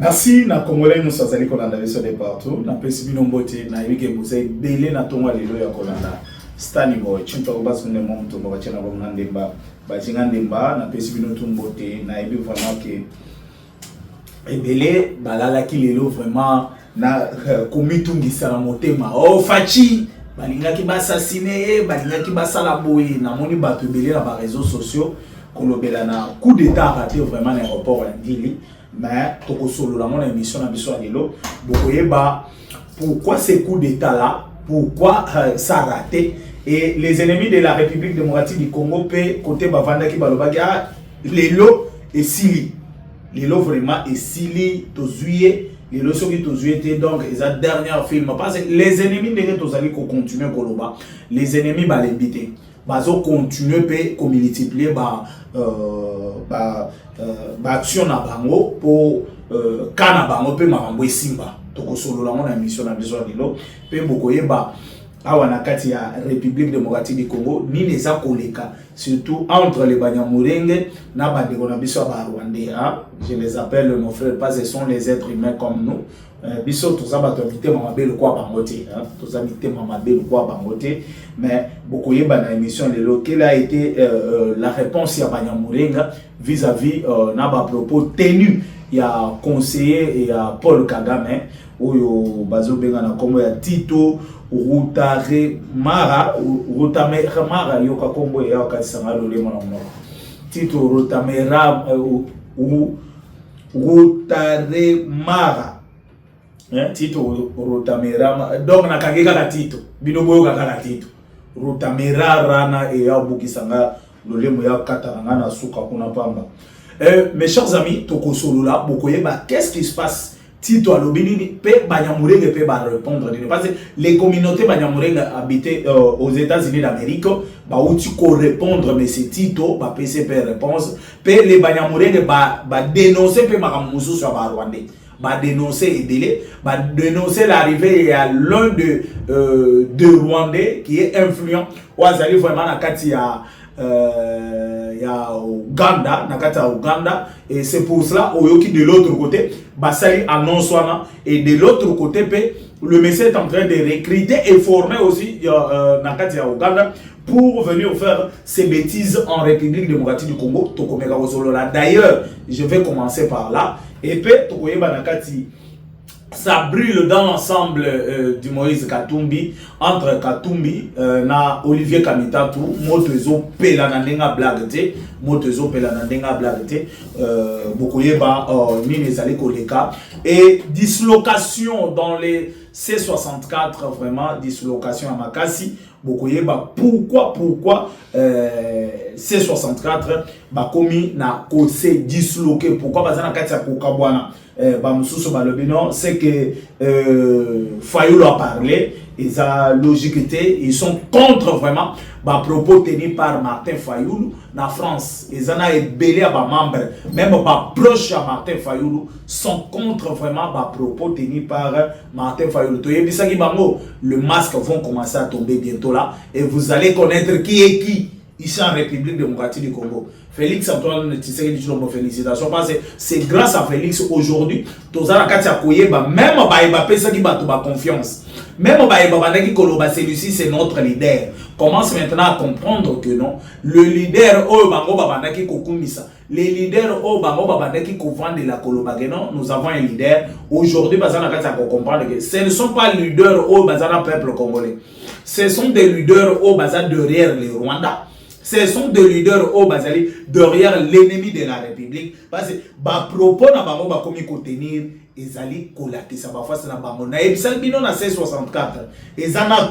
Merci na Congolais nous sazali kolanda biso de partout na pesi bino mbote na yiki bozai belé na tonga lelo ya kolanda Stani Boy chimpa ko basunde mom to ba chena bom ndemba ba jinga ndemba na pesi bino tumbote na yebi vraiment que ebele balala ki lelo vraiment na komitungisa na motema oh fachi balingaki ba assassiner balingaki ba sala boye na moni bato ebele na ba réseaux sociaux kolobela na coup d'état raté vraiment na aéroport ya Ndili. Mais toko solo la mon émission na biso lelo bokoyeba pourquoi ces coups d'état là, pourquoi ça a raté, et les ennemis de la République démocratique du Congo pe côté bavanda ki balobaki lelo et sili lelo vraiment et sili to zuye lelo soki to zuye te donc les dernière film parce que les ennemis de to zali ko continuer koloba les ennemis ba l'embité bazo continuer pe ko multiplier action na bango pour kana bango pe makambo esimba toko solo la mona émission na biso lelo pe bokoyeba awa na kati ya République démocratique du Congo ni les koleka surtout entre les Banyamulenge na bandeko na biso ba Rwandais je les appelle nos frères pas ce sont les êtres humains comme nous biso toza bato habité mamabelo kwa bangote toza habité mamabelo kwa bangote mais bokoyeba na émission lelo quelle a été la réponse ya Banyamulenge vis-à-vis na ba propos tenus ya conseiller et ya Paul Kagame oyo bazo benga na kombo ya Tito Rutaremara yoka kombo ya wakati le mona mona Tito Rutaremara Tito Rutaremara donc na kageka ka Tito bino boyo ka Tito Rutaremara na e ya bukisanga lolemo ya kataranga na suka kuna pamba. Mes chers amis, toko solola bokoyeba qu'est-ce qui se passe Tito alobini pe Banyamulenge pe ba répondre parce que les communautés Banyamulenge habitées aux États-Unis d'Amérique ba outi ko répondre mais c'est Tito ba PCP réponse pe les Banyamulenge ba dénoncer pe makamusu sur ba Rwandais ba dénoncer ebele ba dénoncer l'arrivée à l'un de Rwandais qui est influent ou azali vraiment na kati ya Uganda, nakata Uganda, et c'est pour cela oyoki de l'autre côté basali annonce wana et de l'autre côté le message est en train de recruter et former aussi nakati ya Uganda pour venir faire ces bêtises en République démocratique du Congo tokomeka kozolola. D'ailleurs je vais commencer par là et puis tokoyeba nakati ça brûle dans l'ensemble du Moïse Katumbi entre Katumbi na Olivier Kamitatu motezo pela na ndenga blagete motezo pela na ndenga blagete bokoyeba ni ezali koleka et dislocation dans les C64 vraiment dislocation à Makasi bokoyeba pourquoi C64 bakomi na kose disloqué pourquoi bazana kati ya kokabwana c'est que Fayoulou a parlé, ils ont logiquité, ils sont contre vraiment les propos tenus par Martin Fayoulou en France. Ils ont belé à membres, même proches à Martin Fayoulou sont contre vraiment les propos tenus par Martin Fayoulou. Le masque vont commencer à tomber bientôt là et vous allez connaître qui est qui ici en République démocratique du Congo. Félix Antoine Tshisekedi Tshilombo, félicitations parce que c'est grâce à Félix aujourd'hui tozala kati ya koyeba même ba pesa ki bato ba confiance même ba bandaki koloba celui-ci c'est notre leader. Commence maintenant à comprendre que non le leader o bango ba bandaki kokumisa les leaders o bango ba bandaki ko vendre la koloba que non nous avons un leader aujourd'hui bazana kati ya comprendre que ce ne sont pas les leaders au bazana peuple congolais, ce sont des leaders au bazar derrière les Rwandais. Ce sont des leaders au Bazali derrière l'ennemi de la République. Parce que ba propos na bango ba komi ko tenir ezali kolaki sa ba face na bango na ebisal bino na C64. Ezana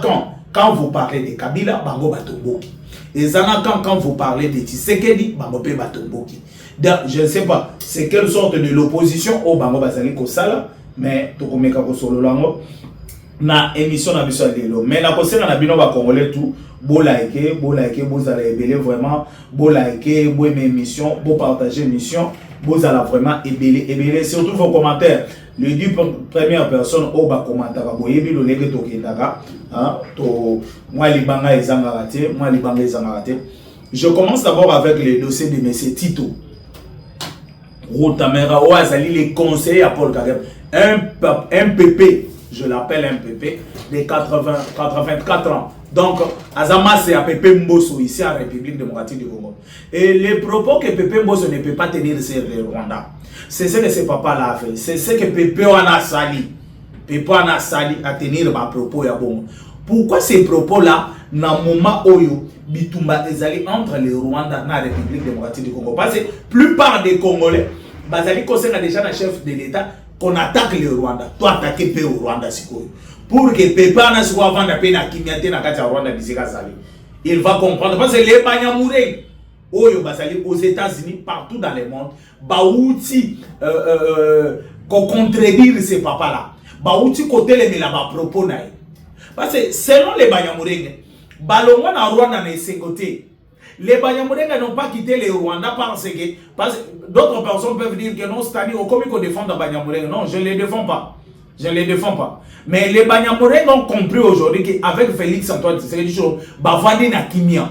quand vous parlez de Kabila bango batomboki. Ezana quand vous parlez de Tshisekedi bango pe batomboki. Donc je ne sais pas c'est quelle sorte de l'opposition au bango bazali ko sala mais to komeka ko solo lango na émission na biso lelo mais na kosenga na bino ba congolais tout beau liker vous allez ébeler vraiment beau liker beau aimer émission beau partager émission vous allez vraiment ébeler surtout vos commentaires le dit première personne au bas commentaire boyebi lo lenge to kendaka to moi libanga ezanga raté je commence d'abord avec le dossier de monsieur Tito Routamera Ouazali, les conseillers à Paul Kagame. Un PP, je l'appelle un PP, de 84 ans. Donc, Azama, c'est à Pépé Mbosso, ici en République démocratique du Congo. Et les propos que Pépé Mbosso ne peut pas tenir, c'est le Rwanda. C'est ce que ce papa-là a fait. C'est ce que Pépé a sali. Pépé a sali à tenir ma propos. Pourquoi ces propos-là, dans le moment où Bitumba est allé entre le Rwanda et la République démocratique du Congo? Parce que la plupart des Congolais, Bazali conseille déjà le chef de l'État qu'on attaque le Rwanda. Toi, attaquer le Rwanda, c'est quoi? Pour que Pépé ne soit pas vendu à Kimiate dans le Rwanda, il va comprendre. Parce que les Banyamuré, aux États-Unis, partout dans le monde, Baouti, qu'on contredire ces papas-là. Baouti, côté les propos. Parce que selon les Banyamuré, Balonga na Rwanda na Sengote. Les Banyamuré n'ont pas quitté le Rwanda parce que d'autres personnes peuvent dire que non, c'est-à-dire au comité qu'on défend les Banyamuré. Non, je ne les défends pas. Je ne les défends pas. Mais les Banyamuré ont compris aujourd'hui qu'avec Félix Antoine Tshisekedi, Bavadi na Kimia.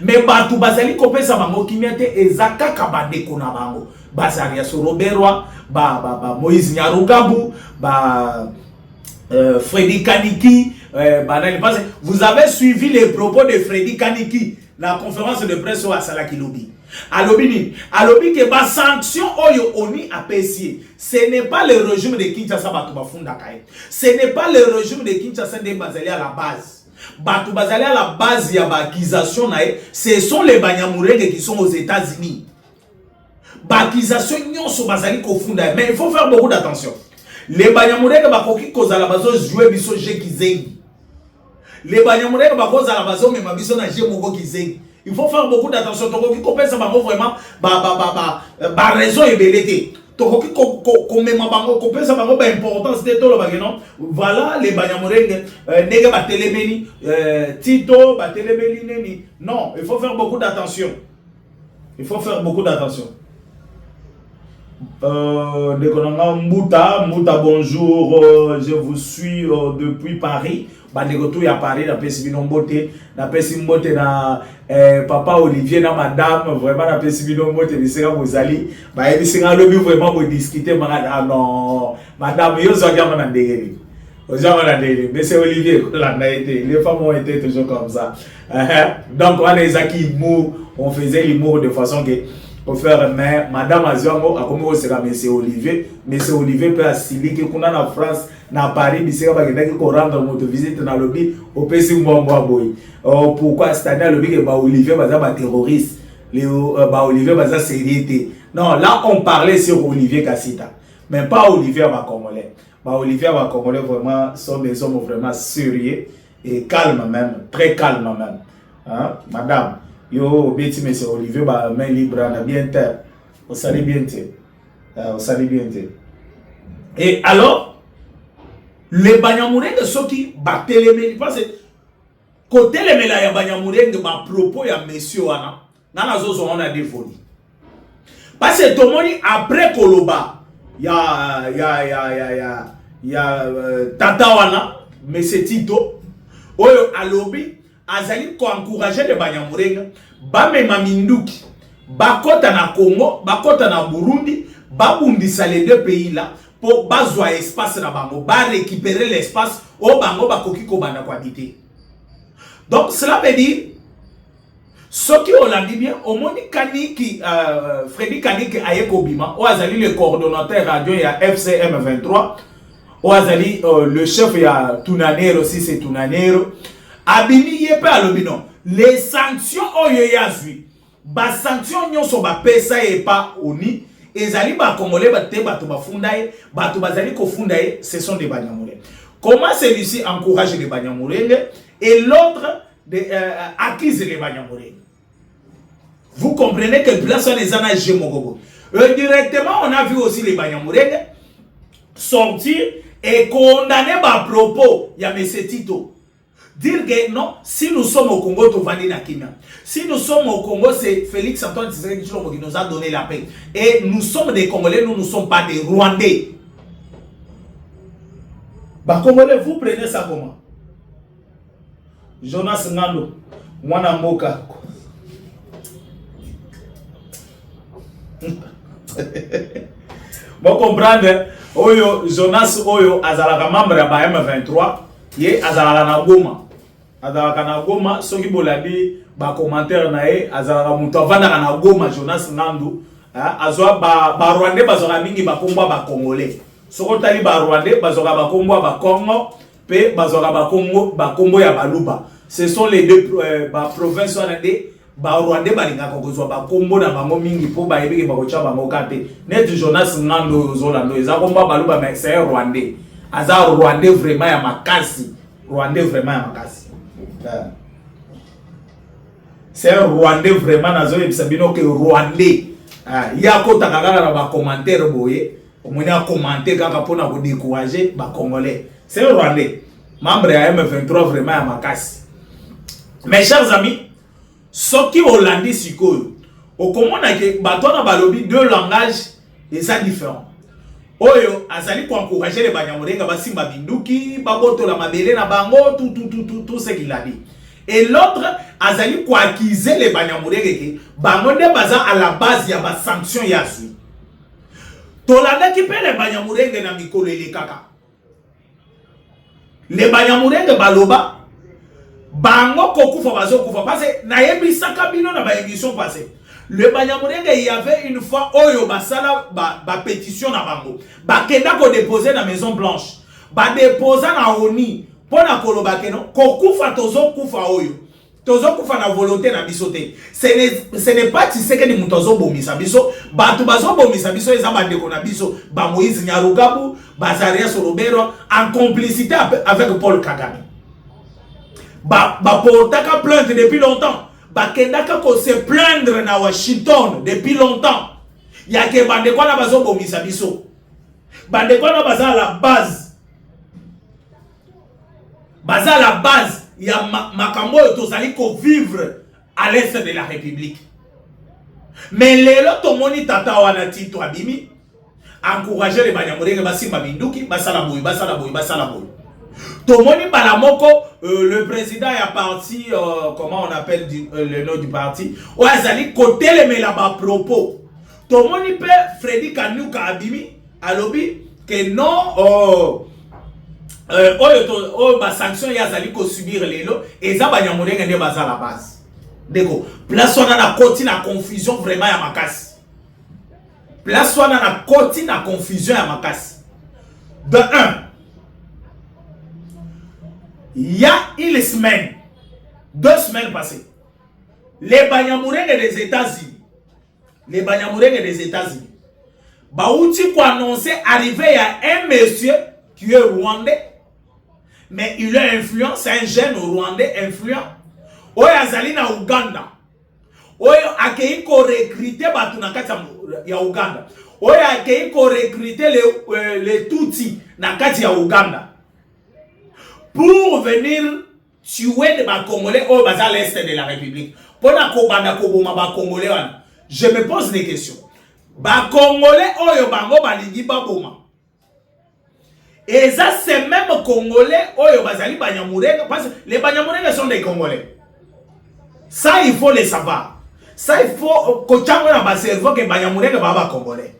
Mais Batu Bazali Kopé Sabango Kimia te Ezaka Kabade Konabango. Bazaria Soroberwa, Moïse Nyarugabu, Freddy Kaniki. Vous avez suivi les propos de Freddy Kaniki, la conférence de presse à Salaki Lobi. Alobi que ba sanction oyo oni apprécié. Ce n'est pas le régime de Kinshasa Batuba Fundakaye. Ce n'est pas le régime de Kinshasa de Bazali à la base. Batu Bazali à la base, il y a accusation. Ce sont les Banyamurenge qui sont aux États-Unis. Accusation nyonso Bazali Kofunda. Mais il faut faire beaucoup d'attention. Les Banyamurenge bakoki koza la bazo jouer biso je kizengi. Les Banyamurenge bakoza la bazo mais mabiso na je moko kizengi. Il faut faire beaucoup d'attention. Tokoki kopesa bango vraiment raison et belete. Tokoki komema bango kopesa bango ba importance de tolo bageno. Voilà les Banyamurenge nega ba telebeni Tito ba telebeni neni. Non, il faut faire beaucoup d'attention. Il faut faire beaucoup d'attention. Mouta, bonjour, je vous suis depuis Paris. Banegotou ya Paris, na pesi binombote, na pesi mbote na papa Olivier na madame, vraiment na pesi binombote bisera bozali, ba bisera lobi vraiment bo discuter ah non, madame yo zo gama na ndegeli. Ozama na ndegeli, mais c'est Olivier la naïté, les femmes ont été toujours comme ça. Donc on les acquis on faisait l'humour de façon que pour faire mais madame Aziango a comme c'est monsieur Olivier peut assurer que qu'on a en France na Paris bisera ba kenda ko rendre moto visite na lobby au pesi moi boy. Pourquoi cette année lobby que ba Olivier baza ba terroriste, ba Olivier baza séréité. Non, là on parlait sur Olivier Kassita, mais pas Olivier ba Congolais. Ba Olivier ba Congolais vraiment sont des hommes vraiment sérieux et calmes même, très calmes même. Hein, madame yo beti monsieur Olivier ba main libre na bien terre. On salue bien terre. On salue bien terre. Et alors les Banyamurenge ceux qui battent les parce que côté les méla ya Banyamurenge ba propos ya monsieur wana na zozo on a défoli. Parce que tout le monde après Koloba ya tata wana monsieur Tito oyo alobi azali ko encourager les Banyamurenge ba mema minduki bakota na Congo bakota na Burundi babundisa les deux pays là pour bazwa espace na bango ba récupérer l'espace au bango bakoki ko banda kwa habiter. Donc cela veut dire ce qui on l'a dit bien au moni Kaniki Freddy Kaniki ayeko bima o azali le coordonnateur radio ya FCM 23 o azali le chef ya Tunanero aussi c'est Tunanero abimi yepe alobino les sanctions oyo yazui ba sanctions nyonso ba pesa e pa oni ezali ba Congolais ba te bato ba fundaye bato bazali ko fundaye ce sont des Banyamurenge. Comment celui-ci encourage les Banyamurenge et l'autre accuse les Banyamurenge? Vous comprenez que place on les ana Jemogobo. Directement on a vu aussi les Banyamurenge sortir et condamner ba propos ya monsieur Tito. Dire que non, si nous sommes au Congo, tout va dire na Kenya. Si nous sommes au Congo, c'est Félix Antoine Tshisekedi qui nous a donné la paix. Et nous sommes des Congolais, nous ne sommes pas des Rwandais. Bah Congolais, vous prenez ça comment? Jonas Ngando, Mwana Moka. Bon comprendre oyo Jonas oyo azalaka membre ya M23 ye azalaka na Goma. Azalaka na Goma soki boladi ba commentaire na ye azalaka mutu avandaka na Goma Jonas Ngandu azwa ba Rwandais bazoka mingi ba kombo ba Congolais. Soko tali ba Rwandais bazoka ba kombo ba Congo pe bazoka ba kombo ya Baluba. Ce sont les deux provinces de ba Rwandais balinga kokozwa ba kombo na bango mingi po ba yebeke ba kocha bango kate. Net Jonas Ngandu Zolando eza kombo Baluba mais c'est Rwandais. Aza Rwandais vraiment ya makasi. Rwandais vraiment ya makasi. C'est un Rwandais vraiment nazo yebisabino que Rwandais. Ya kota kaka na ba commentaire boye. Omoni a commenter kaka pona ko décourager ba Congolais. C'est un Rwandais. Membre ya M23 vraiment ya makasi. Mes chers amis, ce qui Hollandi sikoyo, au komona ke batona balobi deux langages et ça différent. Oyo azali ko encourager les Banyamurenga basimba binduki, baboto la mabele na bango tout ce qu'il a dit. Et l'autre azali ko accuser les Banyamurenga ke bango nde baza à la base ya ba sanction ya sui. Tolanda ki pe les Banyamurenga na mikolo ele kaka. Les Banyamurenga baloba bango kokufa bazo kufa parce que na yebisa kabino na ba émission passée le Banyamurenga il y avait une fois oyo basala ba pétition na bango ba kenda ko déposer na Maison Blanche ba déposer na ONU pona koloba keno kokufa tozo kufa oyo tozo kufa na volonté na bisoté ce n'est pas tu sais que ni mutozo bomisa biso batu bazo bomisa biso eza bandeko na biso ba Moïse Nyarugabu ba Zaria Solobero en complicité avec Paul Kagame. Ba portaka plainte depuis longtemps. Ba kendaka ko se plaindre na Washington depuis longtemps. Ya ke bande kwa na bazo bomisa biso. Bande kwa na baza la base. Baza la base ya makambo tozali ko vivre à l'est de la République. Mais lelo to moni tata wana Tito Abimi encourager les Banyamurenga basimba binduki basala boy. Tomoni Balamoko, le président est parti, comment on appelle le nom du parti, ouais, Zali côté les là-bas propos. Tomoni pe Freddy Kanyuka Abimi, alobi, que non, ba sanction ya Zali ko subir les lots, et ça Banyamurenga ne basa la base. Déco, place on a la côté na confusion vraiment ya makas. Place on a la côté na confusion ya makas. De un. Il y a une semaine, 2 semaines passées, les Banyamurenga des États-Unis, Baouti pour annoncer arriver à un monsieur qui est rwandais, mais il est influent, c'est un jeune rwandais influent. Oyo azali na Uganda, oyo akei ko recruter batu na kati ya Uganda, oyo akei ko recruter les Tutsi na kati ya Uganda. Pour venir tuer les Congolais au bas à l'est de la République. Pour la Kobanda Koboma ba Congolais, je me pose des questions. Ba Congolais oyo bango balingi baboma. Et ça c'est même Congolais oyo bazali Banyamurenga parce que les Banyamurenga sont des Congolais. Ça il faut le savoir. Ça il faut que tu aies un cerveau que Banyamurenga baba Congolais.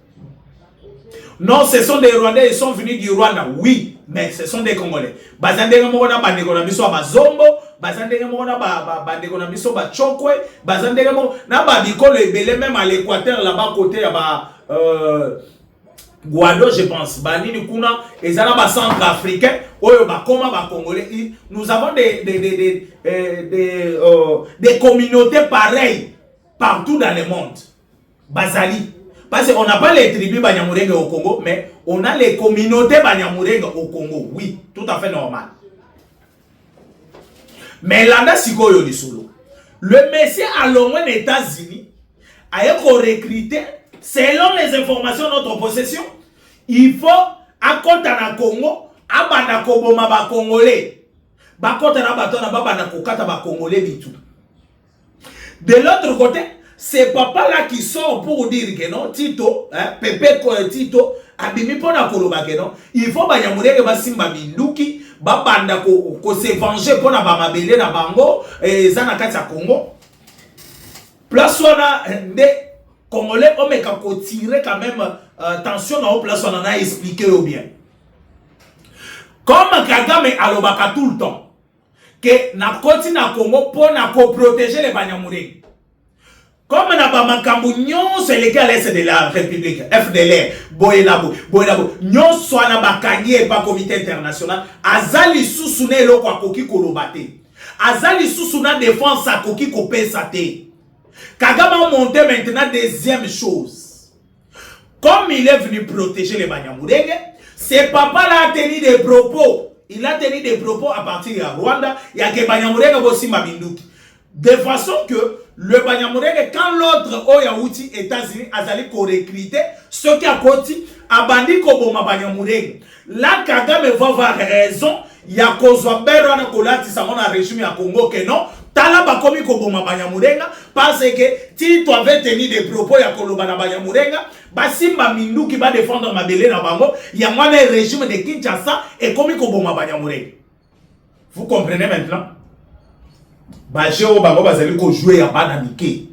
Non, ce sont des Rwandais, ils sont venus du Rwanda, oui, mais ce sont des Congolais. Bazandega mona bandeko na biso ba Zombo, bazandega mona bandeko na biso ba Chokwe, bazandega na ba bikolo ebele même à l'Équateur là-bas côté ya ba Guado je pense. Ba nini kuna ezala ba centrafricain, oyo ba koma ba Congolais. Nous avons des communautés pareilles partout dans le monde. Bazali. Parce qu'on n'a pas les tribus Banyamurenga au Congo, mais on a les communautés Banyamurenga au Congo. Oui, tout à fait normal. Mais là, sikoyo di solo. Le monsieur à l'ONU aux États-Unis a recruté, selon les informations de notre possession, il faut à Kotana Congo, à Banako Boma ba Congolais. Bakotana Batona Babanako Kata ba Congolais bitou. De l'autre côté, c'est papa là qui sort pour dire que non, Tito, Pepe Tito, abimi pona koloba que non, il faut Banyamurenga basimba binduki, babanda ko se venger pona ba mabele na bango, zana kati ya Congo. Place wana nde Congolais, on met qu'à tirer quand même tension dans la place, on en a expliqué au bien. Comme Kagame alobaka tout le temps, que na koti na Congo pour na protéger les Banyamulenge. Comme na bamakambu nyon c'est les gars l'Est de la République, FDLR, Boyenabo, nyon soit na bakangi et pas comité international, azali sousune lo kwa koki kolobate. Azali sousuna défense sa koki kopesate. Kagame a monté maintenant deuxième chose. Comme il est venu protéger les Banyamulenge, ce papa-là a tenu des propos. Il a tenu des propos à partir de Rwanda. Il y a que Banyamulenge aussi Mabinduki. De façon que le Banyamulenge, quand l'autre Oyahouti États-Unis a allé recruter, ce qui a côté a bandi Koboma Banyamulenge. Là, Kagame va avoir raison. Il y a Kozwa Berana Kolati Samona régime à Congo que non. Tala bakomi Koboma Banyamurenga parce que si tu avais tenu des propos ya Kolobana Banyamurenga, Basimba Mindu qui va défendre Mabele na bango, il y a moins le régime de Kinshasa et komi Koboma Banyamurenga. Vous comprenez maintenant? Baje o bango bazali ko jouer ya banamike.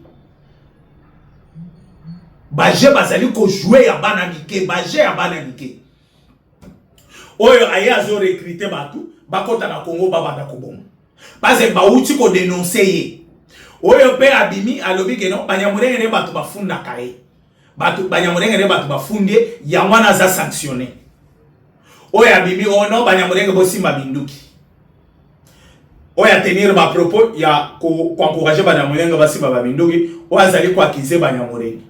Baje bazali ko jouer ya banamike, baje ya banamike. Oyo aya zo recruter batu, bakota na Congo babanda koboma. Parce que bauti ko dénoncer oyo pe abimi alobi ke non Banyamulenge ne batu bafunda kae batu Banyamulenge ne batu bafunde ya mwana za sanctionné oyo abimi ono Banyamulenge bosimba binduki oyo tenir ba propos ya ko encourager Banyamulenge basimba ba binduki oyo azali ko accuser Banyamulenge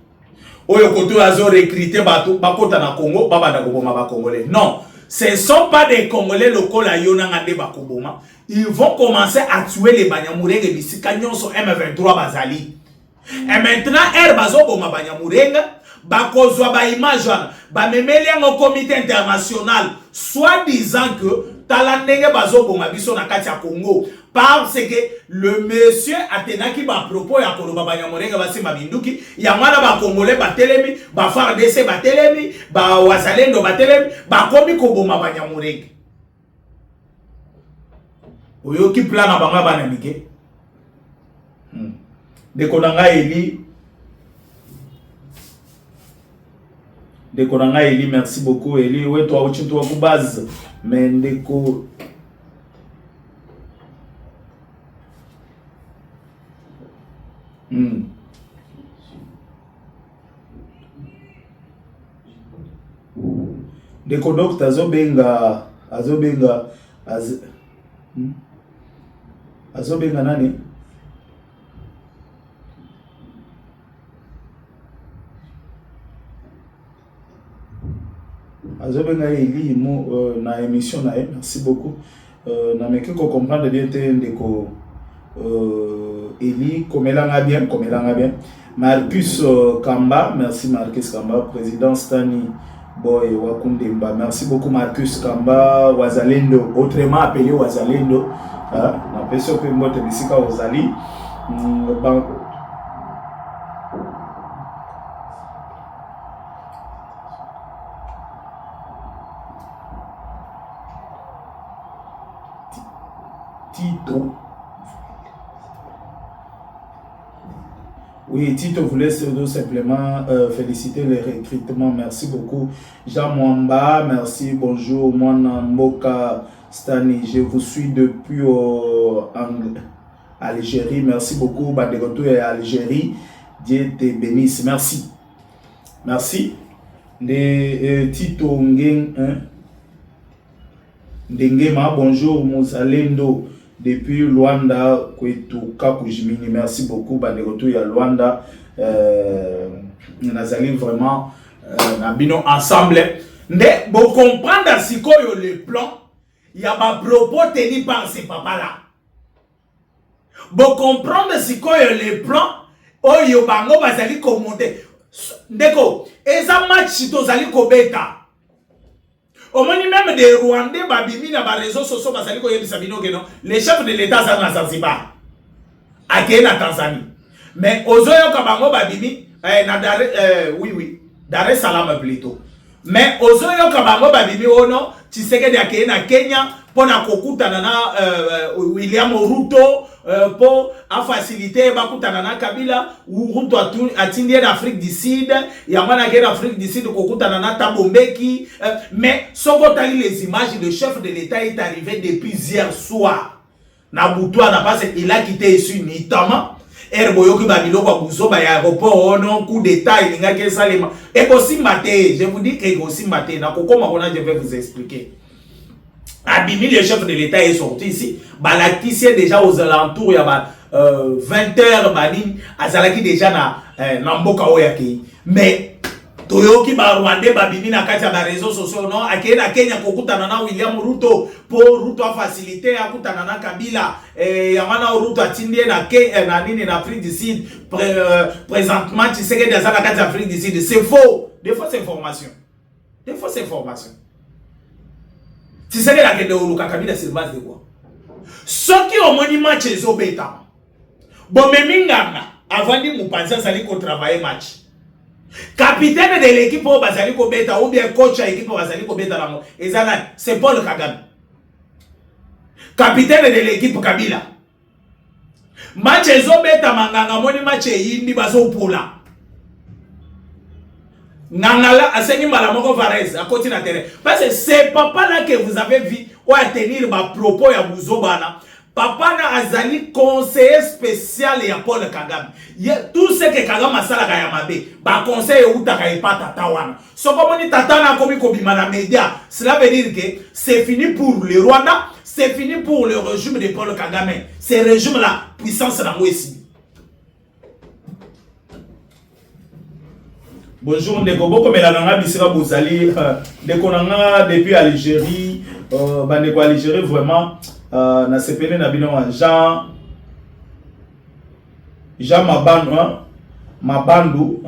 oyo koto azo recruter batu bakota na Congo babanda koboma ba Congolais. Non, ce ne sont pas des Congolais locaux la yona ngande bakoboma. Ils vont commencer à tuer les Banyamulenge bisika nyonso M23 bazali. Et maintenant bazo boma Banyamulenge bakozwa ba image ba memeli en comité international soit disant que talandenge bazo boma biso na kati ya Congo parce que le monsieur atenaki ba propos ya koloba Banyamulenge basimba binduki ya mwana ba Congolais batelemi ba FARDC batelemi ba wazalendo batelemi bakomi koboma Banyamulenge. Oyo ki plan na banga bana mike. Deko nanga Eli. Deko nanga Eli, merci beaucoup Eli. Ouais toi uchi toi ku base. Mais ndeko Deko doctor azobenga azobenga nani? Azobenga Eli mo na émission na merci beaucoup. Na meke ko comprendre bien te ndeko Eli komelanga bien. Marcus Kamba, merci Marcus Kamba, président Stani Boy Wakundemba. Merci beaucoup Marcus Kamba, Wazalendo, autrement appelé Wazalendo. Na peso pe mbote bisika ozali Tito. Oui, Tito voulait simplement féliciter les recrutements. Merci beaucoup. Jean Mwamba, merci. Bonjour. Mwana Mboka Stani, je vous suis depuis Algérie. Merci beaucoup. Badegoto et Algérie. Dieu te bénisse. Merci. Merci. Tito Ndengema, bonjour. Mozalendo. Depuis Luanda, Kwetu Kakujimini, merci beaucoup. Badegoto ya Luanda, nazali vraiment nabino ensemble. Mais pour comprendre si koyo le plan, il y a ma propos tenu par ces papas-là. Pour comprendre si koyo le plan, oyo bango bazali commenter. Ndeko, eza match tozali kobeta. Au moins même des Rwandais, babimi na ba réseaux sociaux basali ko yebisa bino que non, les chefs de l'État sont na Zanzibar. Ake na Tanzanie. Mais ozoyo ka bango babimi na Dar es Salaam plutôt. Mais ozoyo ka bango babimi ono Tshisekedi ake na Kenya pour na kokutana na William Ruto pour a faciliter bakutana na Kabila ou Ruto atindie d'Afrique du Sud yamana guerre d'Afrique du Sud kokutana na Tabombeki mais soko tali les images, le chef de l'État est arrivé depuis hier soir na Boutouana na parce il a quitté ici notamment Erboyoki babiloko buzo ba aéroport non coup d'état il nga ke salema et aussi maté, je vous dis que aussi maté na kokoma kona je vais vous expliquer. Abimi, le chef de l'État est sorti ici. Balakisi est déjà aux alentours, il y a 20h, Banin, Azalaki déjà na mboka oyaki. Mais, Toyoki ba Rwanda, Babimi na kati ya réseaux sociaux, non, akeye na Kenya kokutana na William Ruto, pour Ruto a facilité, akutana na Kabila, yamana Ruto atindie na Kenya, na nini na Afrique du Sud, présentement, tu sais que dans la kati ya Afrique du Sud, c'est faux. Des fausses informations. Des fausses informations. Tu sais que la guerre de Oluka Kabila sur base de quoi? Ceux qui ont moni match les obétants. Bon, mais minganga, avant de Moupanza Saliko travailler match. Capitaine de l'équipe au Basaliko Beta ou bien coach à l'équipe au Basaliko Beta, c'est Paul Kagame. Capitaine de l'équipe Kabila. Match les obétants, manganga, moni match et indi baso poula. Nangala asengi malamoko Varese à côté de la terre. Parce que c'est papa là que vous avez vu ou à tenir ma propos ya Bouzobana. Papa na azali conseiller spécial ya Paul Kagame. Tout ce que Kagame asala ka ya mabe, ba conseiller uta ka ipata tawana. So comme ni tatana komi kobima na média, cela veut dire que c'est fini pour le Rwanda, c'est fini pour le régime de Paul Kagame. Ce régime là, puissance na mwesi. Bonjour Ndeko, beaucoup mais la bisera Bozali, Ndeko nanga depuis Algérie, Ndeko Algérie vraiment, na sepene na bino Jean Mabundu,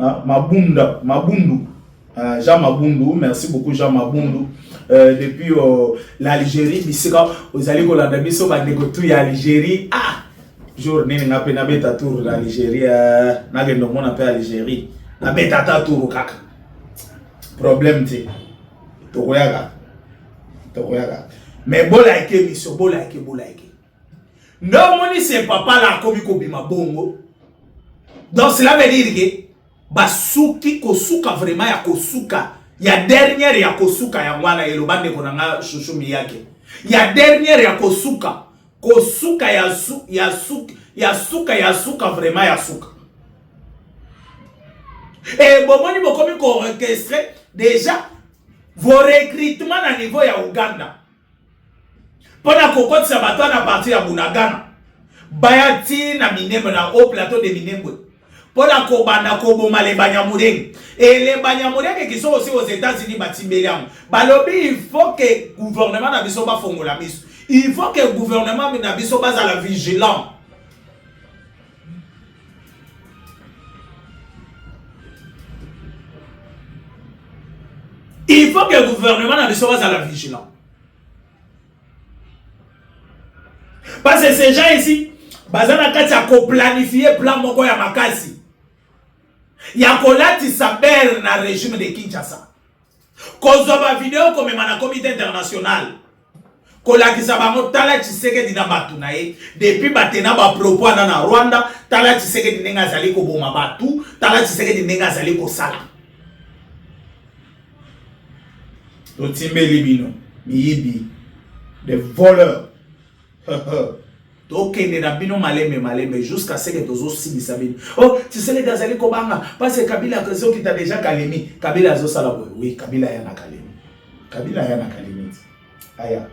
Jean Mabundu, merci beaucoup Jean Mabundu. Depuis l'Algérie, bisera Bozali kolanda biso Ndeko tout ya Algérie, jour nini na pena beta tour l'Algérie, na gendo mona pe Algérie. Na betata turu kaka problème ti tokoyaka mais bola eke miso bola eke non moni c'est papa la komi kobima bongo donc cela veut dire que basuki kosuka vraiment ya kosuka ya dernière ya kosuka ya mwana elobande konanga shushumi yake ya dernière ya kosuka ya suka vraiment ya suka. Et bon, moi, je vais orchestrer déjà vos recrutements à niveau ya Ouganda. Pendant qu'on compte ça bateau à partir de Bunagana, Bayati na Minembwe na haut plateau de Minembwe. Pendant qu'on banda koboma les Banyamulenge et les Banyamulenge qui sont aussi aux États-Unis batimbeliam. Balobi il faut que le gouvernement na biso ba fongola miso. Il faut que le gouvernement na biso ba la vigilance. Il faut que le gouvernement n'a pas à la vigilance. Parce que ces gens ici, bazana kati ya ko planifier plan moko ya makasi. Ya kolati saber na régime de Kinshasa. Kozoba vidéo comme na comité international. Kolakisa bango tala Tshisekedi dina batu na ye depuis batena ba propos na Rwanda, tala Tshisekedi nenga zali ko boma batu, tala Tshisekedi nenga zali ko sala. Totimbe libino, miyibi, des voleurs. Ok, ne nabino maleme jusqu'à ce que tozo sibi sabine. Oh, tu sais les gazali kobanga, parce que Kabila krezo qui t'a déjà kalemi, Kabila zo salabo. Oui, Kabila yana kalemi. Kabila yana kalemi. Aya.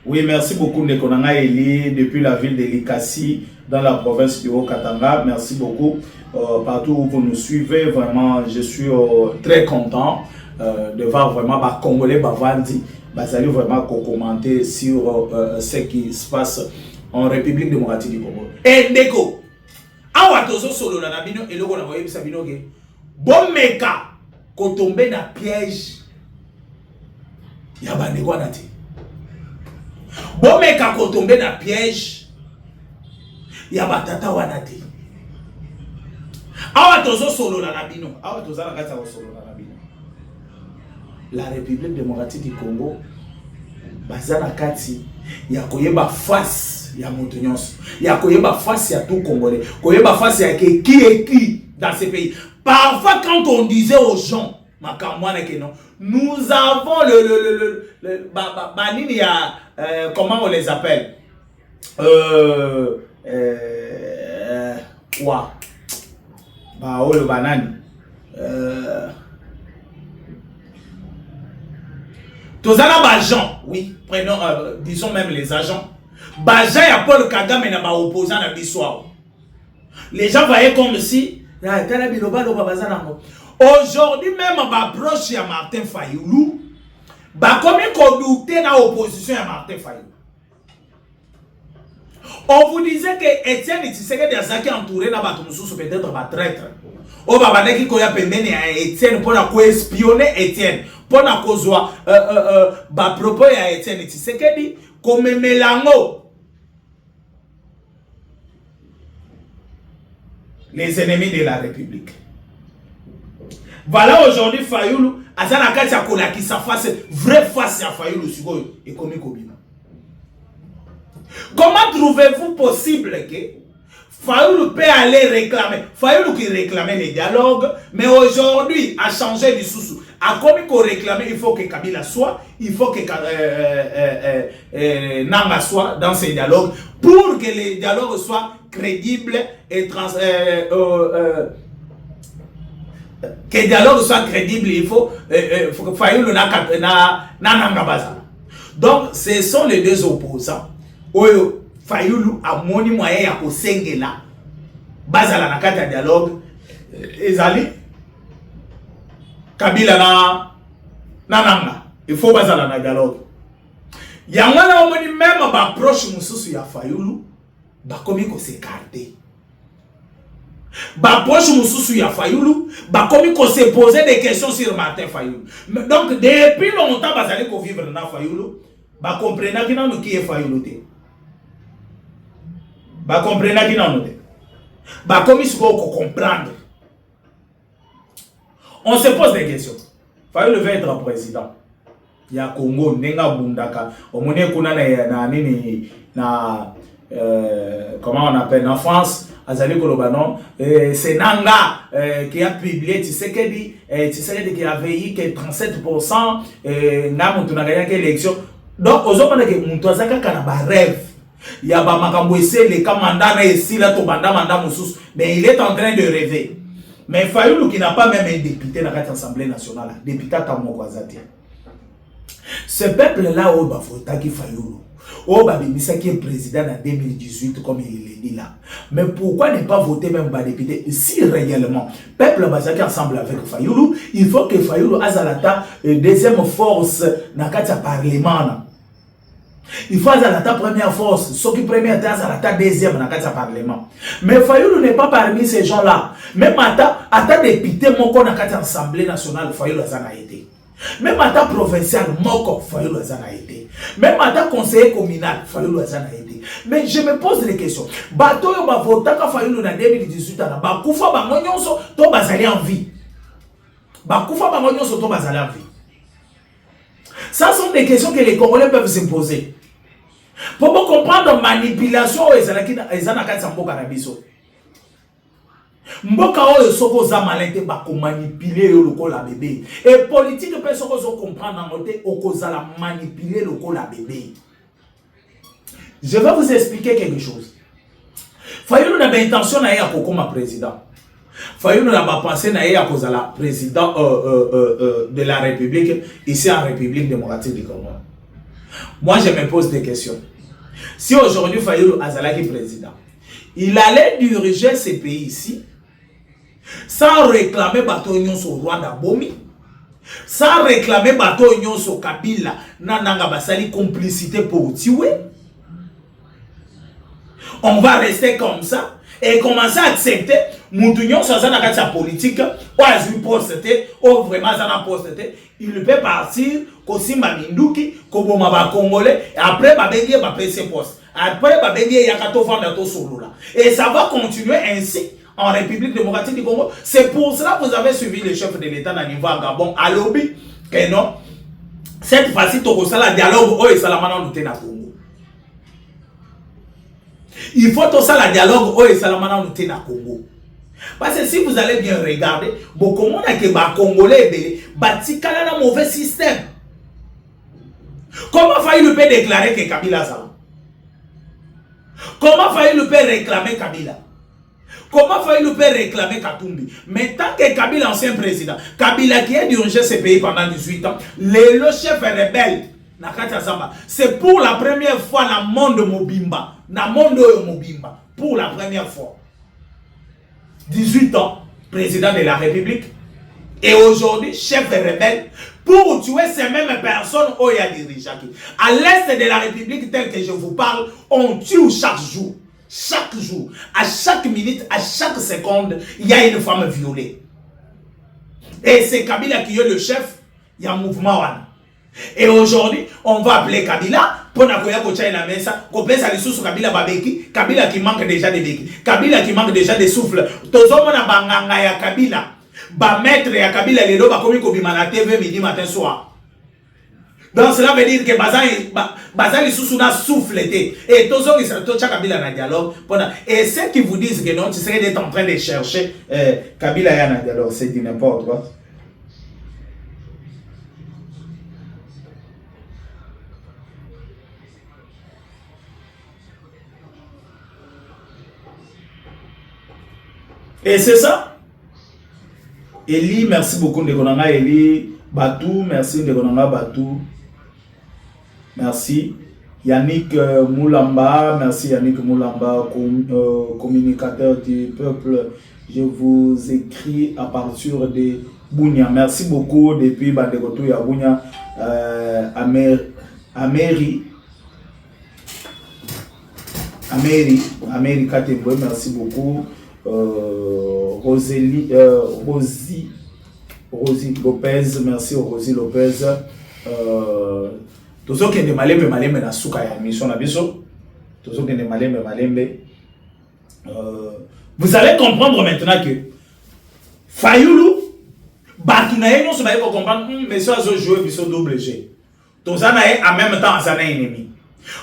Oui, merci beaucoup Nekonanga Eli depuis la ville de Likasi dans la province du Haut-Katanga. Merci beaucoup partout où vous nous suivez. Vraiment, je suis très content de voir vraiment les Congolais Bavandi. Vous allez vraiment commenter sur ce qui se passe en République démocratique du Congo. Et Ndeko, awa tozo solo na bino eloko na voye bisabino ke bon meka ko tomber na piège ya bandeko na ti. Bon meka ko tomber na piège ya batata wana te. Awa tozo solo la nabino. Awa toza na kati ya solo la nabino. La République démocratique du Congo baza na kati ya koyeba face ya moto nyonso. Ya koyeba face ya tout Congolais. Koyeba face ya qui est qui dans ce pays. Parfois quand on disait aux gens nous avons comment on les appelle quoi le banane tous agents, oui, prenons disons même les agents Baja ya Paul Kagame na ba opposant na biswa. Les gens voyaient comme si aujourd'hui même ba proche ya Martin Fayulu ba comme conducté na opposition à Martin Fayulu. On vous disait que Étienne Tshisekedi Azaki entouré na bato mususu peut-être ba traître. O ba bandeki ko ya pembeni ya Étienne pour na ko espionner Étienne pour na kozwa ba propos ya Étienne Tshisekedi comme melango. Les ennemis de la République. Voilà aujourd'hui Fayulu azana kati ya kolakisa face vraie face ya Fayulu sikoyo ekomi kobima. Comment trouvez-vous possible que Fayulu peut aller réclamer, Fayulu qui réclamait les dialogues, mais aujourd'hui a changé du sous-sous. A comme qu'on réclamait, il faut que Kabila soit, il faut que Nanga soit dans ces dialogues pour que les dialogues soient crédibles et que les dialogues soient crédibles, il faut que Fayulu na Nanga baza. Donc ce sont les deux opposants. Oyo Fayulu a moni moyen ya kosengela bazala na kati ya dialogue ezali Kabila na Nanga, il faut bazala na dialogue. Yangwana omoni même ba approche mususu ya Fayulu ba komi ko s'écarter. Ba approche mususu ya Fayulu ba komi ko se poser des questions sur Martin Fayulu. Donc depuis longtemps bazali ko vivre na Fayulu, ba comprendre ki nanu ki e Fayulu te. Ba comprendre ki nanu te. Ba komi ko comprendre. On se pose des questions. Fayulu veut être président. Il y a Congo, Nenga Bundaka, Omone Kuna na nini na comment on appelle en France, Azali Kolobano, c'est Nanga qui a publié Tshisekedi qui avait eu que 37% na mutu na gagné élection. Donc aux autres que mutu azaka kana ba rêve. Il y a ba makambo ese le kamanda na esila to banda manda mususu, mais il est en train de rêver. Mais Fayulu qui n'a pas même un député dans l'Assemblée nationale, député Tamoko Azati. Ce peuple-là, au Bafotaki Fayulu, au Babimisa qui est président en 2018, comme il l'a dit là. Mais pourquoi ne pas voter même par député? Si réellement, peuple Bazaki ensemble avec Fayulu, il faut que Fayulu azalata deuxième force dans le parlement. Il faut azalata première force, ce qui première était azalata deuxième dans le parlement. Mais Fayulu n'est pas parmi ces gens-là. Même ata député moko dans l'Assemblée nationale, Fayulu azana été. Même ata provincial moko, Fayulu azana été. Même ata conseiller communal, Fayulu azana été. Mais je me pose des questions. Bato yo ba votaka Fayulu en 2018 ana ba kufa bango nyonso to bazali en vie. Ba kufa bango nyonso to bazali en vie. Ça sont des questions que les Congolais peuvent se poser. Pour comprendre manipulation ezana kati mboka na biso. Mboka oyo soko za malin te ba ko manipuler yo lokola bébé. Et politique peut soko zo comprendre en côté okozala manipuler lokola bébé. Je vais vous expliquer quelque chose. Fayulu na ba intention na ya kokoma président. Fayulu na ba pensé na ya kozala président de la République ici en République démocratique du Congo. Moi je me pose des questions. Si aujourd'hui Fayulu azalaki président, il allait diriger ce pays ici sans réclamer bateau nyonso au roi d'Abomi, sans réclamer bateau nyonso Kabila nananga basali complicité pour tuer. On va rester comme ça et commencer à accepter mutu nyonso azana kati ya politique ou azui poste ou vraiment azana poste, il peut partir kosimba minduki koboma ba congolais et après ba bengi ba PC poste. Après ba bengi yakato vanda to solo là. Et ça va continuer ainsi en République démocratique du Congo. C'est pour cela que vous avez suivi le chef de l'État dans le niveau à Gabon, à lobby, que non, cette fois-ci, tu as le dialogue, oh, et ça la maintenant nous na Congo. Il faut tout ça le dialogue, oh, et ça la maintenant nous na Congo. Parce que si vous allez bien regarder, beaucoup de monde qui est Congolais, bâti un mauvais système. Comment Fayulu peut déclarer que Kabila ça? Comment Fayulu peut réclamer Kabila? Comment Fayulu peut réclamer Katumbi? Mais tant que Kabila, ancien président, Kabila qui a dirigé ce pays pendant 18 ans, le chef rebelle, c'est pour la première fois dans le monde Mobimba. Dans le monde Mobimba. Pour la première fois. 18 ans, président de la République. Et aujourd'hui, chef rebelle. Pour tuer ces mêmes personnes, où il y a dirigé. À l'est de la République, tel que je vous parle, on tue chaque jour. Chaque jour, à chaque minute, à chaque seconde, il y a une femme violée. Et c'est Kabila qui est le chef, il y a un mouvement. Et aujourd'hui, on va appeler Kabila pour la mesa, Kabila qui manque déjà de béquilles, Kabila qui manque déjà de souffle. Tozomona banganga ya Kabila, ba maître ya Kabila les loba comme kobima na TV midi matin soir. Donc cela veut dire que Bazali Sousouna souffle et Tozo qui s'est touché Kabila na dialogue. Et ceux qui vous disent que non, tu serais d'être en train de chercher Kabila ya na dialogue, c'est du n'importe quoi. Et c'est ça. Eli, merci beaucoup de Konanga Eli. Batou, merci de Konanga Batou. Merci. Yannick Moulamba, merci Yannick Moulamba, communicateur du peuple. Je vous écris à partir de Bounia. Merci beaucoup depuis Bandegotou ya Bounia. Améri Katembo, merci beaucoup. Rosie Lopez, merci Rosie Lopez. Tous ceux qui ont malembe na suka ya mission na biso. Tous ceux qui ont malembe. Vous allez comprendre maintenant que Fayulu Batunaye non se va comprendre monsieur a joué biso double G. Tous ça en même temps ça n'a ennemi.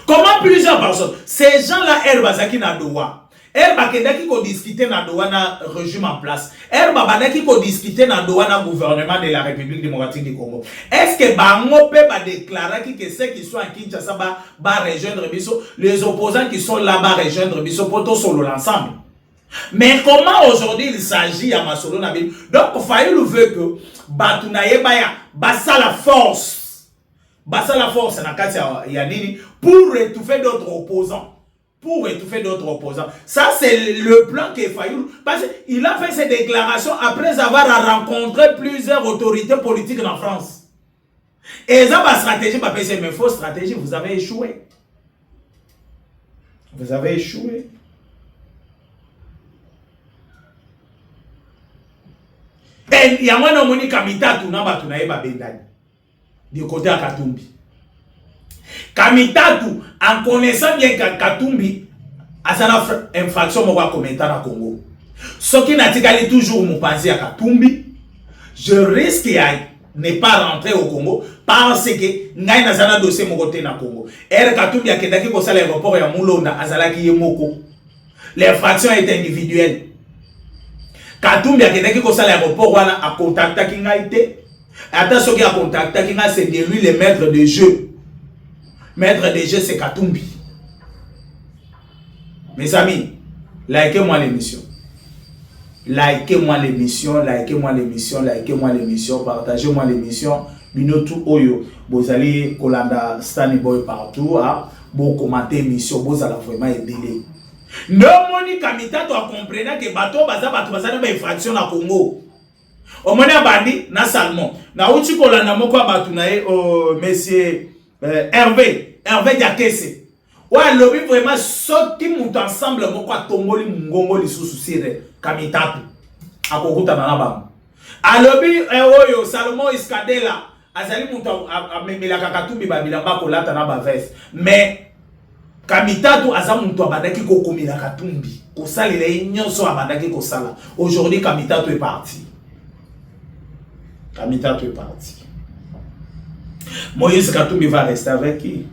Comment plusieurs personnes ces gens-là Herbazaki na doa Herba kendaki ko discuter na doa na régime en place. Herba bandaki ko discuter na doa na gouvernement de la République démocratique du Congo. Est-ce que bango peut ba déclarer que ceux qui sont à Kinshasa ba rejoindre biso, les opposants qui sont là-bas rejoindre biso poto solo l'ensemble. Mais comment aujourd'hui il s'agit à Masolo Nabil? Donc Fayulu veut que Batunaye baya basa la force. Basa la force na kati ya nini pour étouffer d'autres opposants. Ça, c'est le plan que Fayulu. Parce qu'il a fait ces déclarations après avoir rencontré plusieurs autorités politiques en France. Et ça, ma stratégie, mais fausse stratégie, vous avez échoué. Vous avez échoué. Et il y a un moni Kamita, du côté à Katumbi. Kamitatu, en connaissant bien Katumbi, a une infraction pour commenter na Congo. Ce qui n'a toujours mon pensée à Katumbi, je risque de ne pas rentrer au Congo parce que n'a pas dossier mon côté na Congo. Et Katumbi a quitté pour ça l'aéroport ya Mulonda, azalaki yemoko. L'infraction est individuelle. Katumbi a quitté pour ça l'aéroport wana a contacté Kingaite. Attention qui a contacté Kinga, c'est de lui le maître de jeu. Maître de jeu, c'est Katumbi. Mes amis, likez-moi l'émission. Likez-moi l'émission, partagez-moi l'émission. Binotu Oyo, vous allez Kolanda Stanley Boy partout, vous commentez l'émission, vous allez vraiment aider. Non, Moni Kamita, tu as compris que bateau baza une infraction à Congo. Au moins, bandi, na Salmon. Na uchi Kolanda moko batunaye, monsieur Hervé Diakese. Ouais, lobby vraiment sorti mon ensemble moko tomboli ngongo lisusu sire Kamitatu. Akokuta na bam. A lobby oyo Salomon Iskadela azali muto amemela Katumbi babila bakolata na ba veste. Mais Kamitatu aza muto abadaki kokomela Katumbi. Kosala il est nyonso abandaki kosala. Aujourd'hui Kamitato est parti. Kamitato est parti. Moïse Katumbi va rester avec qui?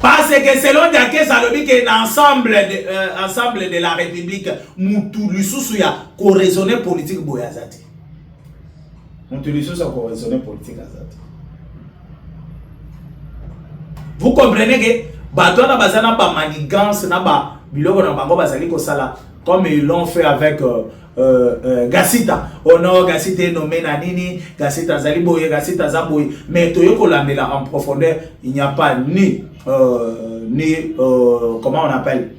Parce que selon Diaké Salobi que l'ensemble de la République, Moutou Lussoussou ya co-raisonner politique boyazati. Moutou Lussoussou a co-raisonner politique azati. Vous comprenez que bateau na bazana ba manigance na ba biloko na bango bazali ko sala comme ils l'ont fait avec Gassita. Oh non, Gassita est nommé Nanini, Gassita Zaliboye, Gassita Zaboye. Mais Toyoko Landela en profondeur, il n'y a pas ni comment on appelle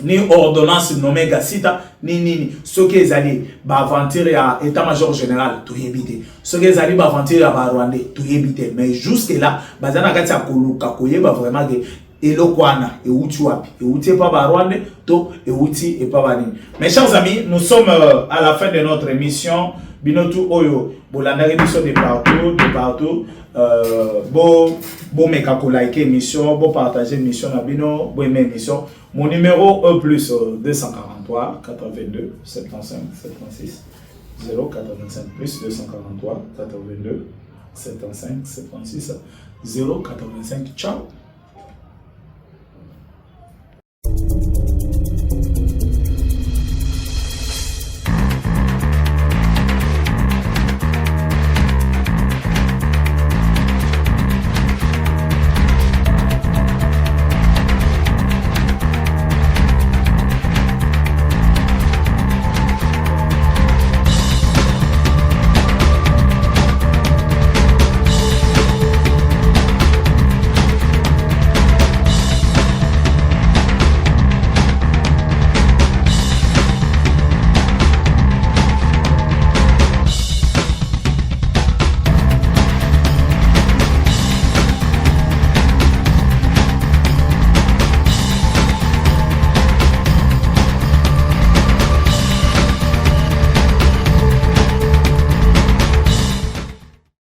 ni ordonnance nommée Gassita, ni ce qui est allé, aventure à état-major général, tout y éviter. Ce qui est allé, aventure à Rwandais, tout y éviter. Mais jusque-là, Bazana Gatsa Koluka, Koye, vraiment Elokwana et Utuapi. Et Uti pas Rwanda, to et Uti et pas Bani. Mes chers amis, nous sommes à la fin de notre émission. Binotu Oyo, Bolanda émission de partout. Bon mekako like émission, bon partager émission na bino, bon aimer émission. Mon numéro E plus 243 82 75 76 085 plus 243 82 75 76 085. Ciao.